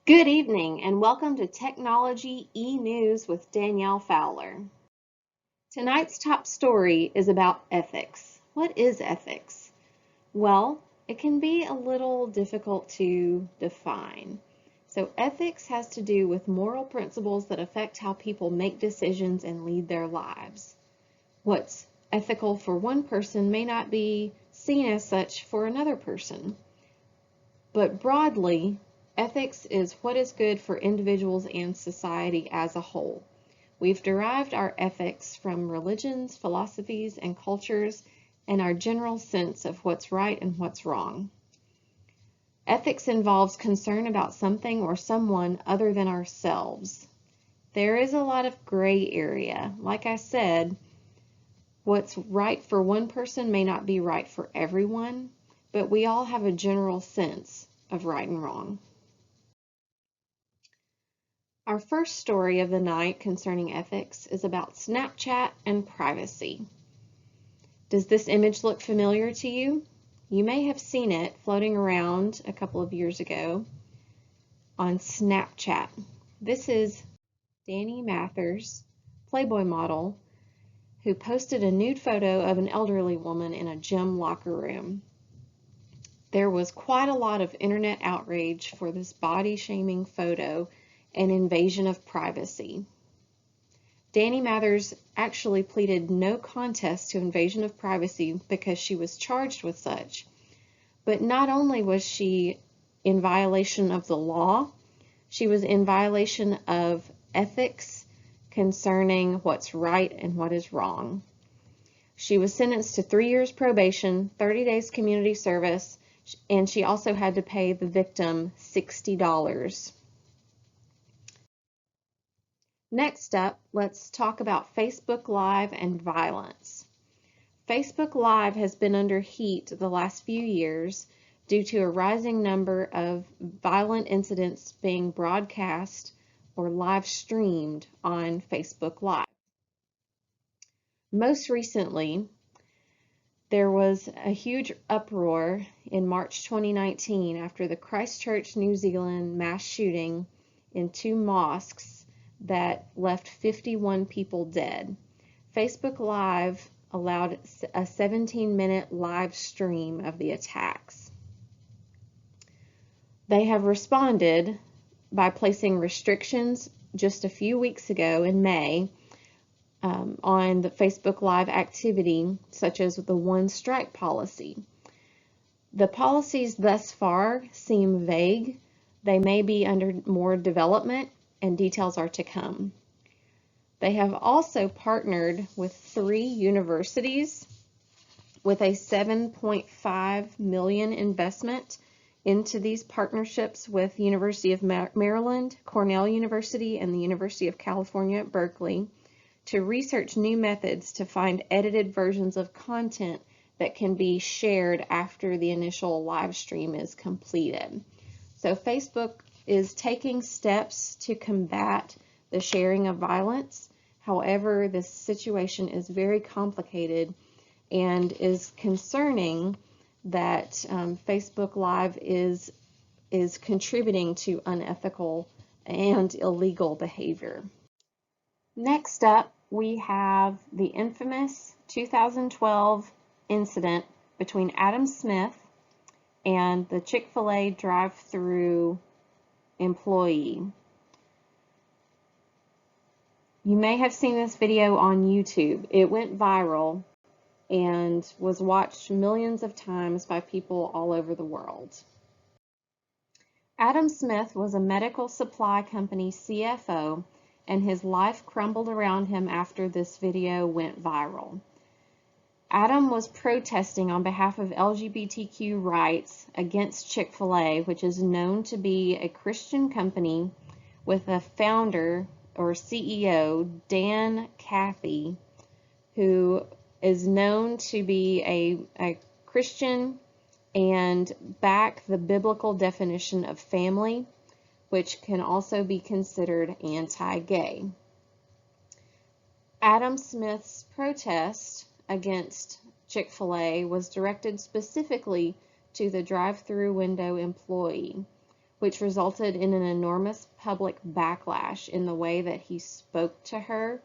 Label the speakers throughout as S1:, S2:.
S1: Good evening and welcome to Technology eNews with Danielle Fowler. Tonight's top story is about ethics. What is ethics? Well, it can be a little difficult to define. So ethics has to do with moral principles that affect how people make decisions and lead their lives. What's ethical for one person may not be seen as such for another person. But broadly, ethics is what is good for individuals and society as a whole. We've derived our ethics from religions, philosophies, and cultures, and our general sense of what's right and what's wrong. Ethics involves concern about something or someone other than ourselves. There is a lot of gray area. Like I said, what's right for one person may not be right for everyone, but we all have a general sense of right and wrong. Our first story of the night concerning ethics is about Snapchat and privacy. Does this image look familiar to you? You may have seen it floating around a couple of years ago on Snapchat. This is Dani Mathers, Playboy model, who posted a nude photo of an elderly woman in a gym locker room. There was quite a lot of internet outrage for this body-shaming photo and invasion of privacy. Dani Mathers actually pleaded no contest to invasion of privacy because she was charged with such. But not only was she in violation of the law, she was in violation of ethics concerning what's right and what is wrong. She was sentenced to 3 years probation, 30 days community service, and she also had to pay the victim $60. Next up, let's talk about Facebook Live and violence. Facebook Live has been under heat the last few years due to a rising number of violent incidents being broadcast or live streamed on Facebook Live. Most recently, there was a huge uproar in March 2019 after the Christchurch, New Zealand mass shooting in 2 mosques that left 51 people dead. Facebook Live allowed a 17-minute live stream of the attacks. They have responded by placing restrictions just a few weeks ago in May on the Facebook Live activity, such as the one strike policy. The policies thus far seem vague. They may be under more development, and details are to come. They have also partnered with 3 universities with a $7.5 million investment into these partnerships with University of Maryland, Cornell University, and the University of California at Berkeley to research new methods to find edited versions of content that can be shared after the initial live stream is completed. So Facebook is taking steps to combat the sharing of violence. However, this situation is very complicated and is concerning that Facebook Live is contributing to unethical and illegal behavior. Next up, we have the infamous 2012 incident between Adam Smith and the Chick-fil-A drive-through employee. You may have seen this video on YouTube. It went viral and was watched millions of times by people all over the world. Adam Smith was a medical supply company CFO, and his life crumbled around him after this video went viral. Adam was protesting on behalf of LGBTQ rights against Chick-fil-A, which is known to be a Christian company with a founder or CEO, Dan Cathy, who is known to be a Christian and back the biblical definition of family, which can also be considered anti-gay. Adam Smith's protest against Chick-fil-A was directed specifically to the drive-through window employee, which resulted in an enormous public backlash in the way that he spoke to her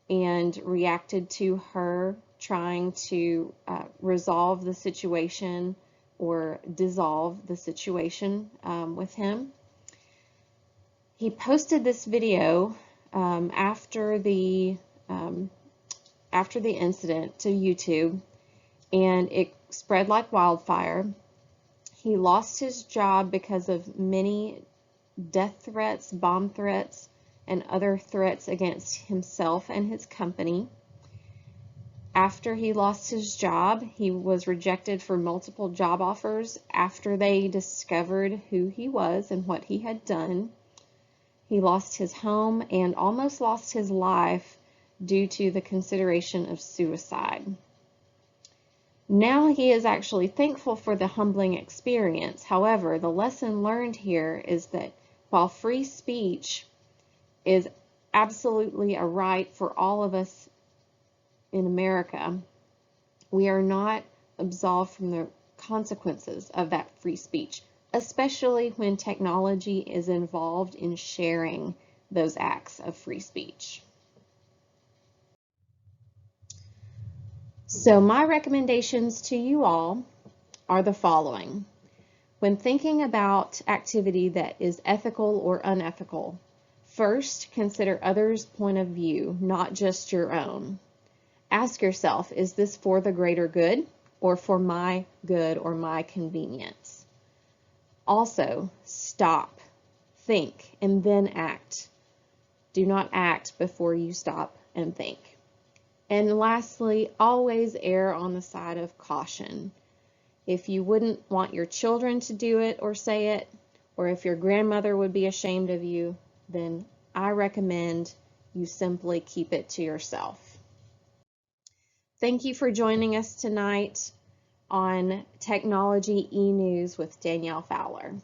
S1: and reacted to her trying to resolve the situation or dissolve the situation with him. He posted this video after the incident to YouTube, and it spread like wildfire. He lost his job because of many death threats, bomb threats, and other threats against himself and his company. After he lost his job, he was rejected for multiple job offers after they discovered who he was and what he had done. He lost his home and almost lost his life due to the consideration of suicide. Now he is actually thankful for the humbling experience. However, the lesson learned here is that while free speech is absolutely a right for all of us in America, we are not absolved from the consequences of that free speech, especially when technology is involved in sharing those acts of free speech. So my recommendations to you all are the following. When thinking about activity that is ethical or unethical, first consider others' point of view, not just your own. Ask yourself, is this for the greater good or for my good or my convenience? Also, stop, think, and then act. Do not act before you stop and think. And lastly, always err on the side of caution. If you wouldn't want your children to do it or say it, or if your grandmother would be ashamed of you, then I recommend you simply keep it to yourself. Thank you for joining us tonight on Technology eNews with Danielle Fowler.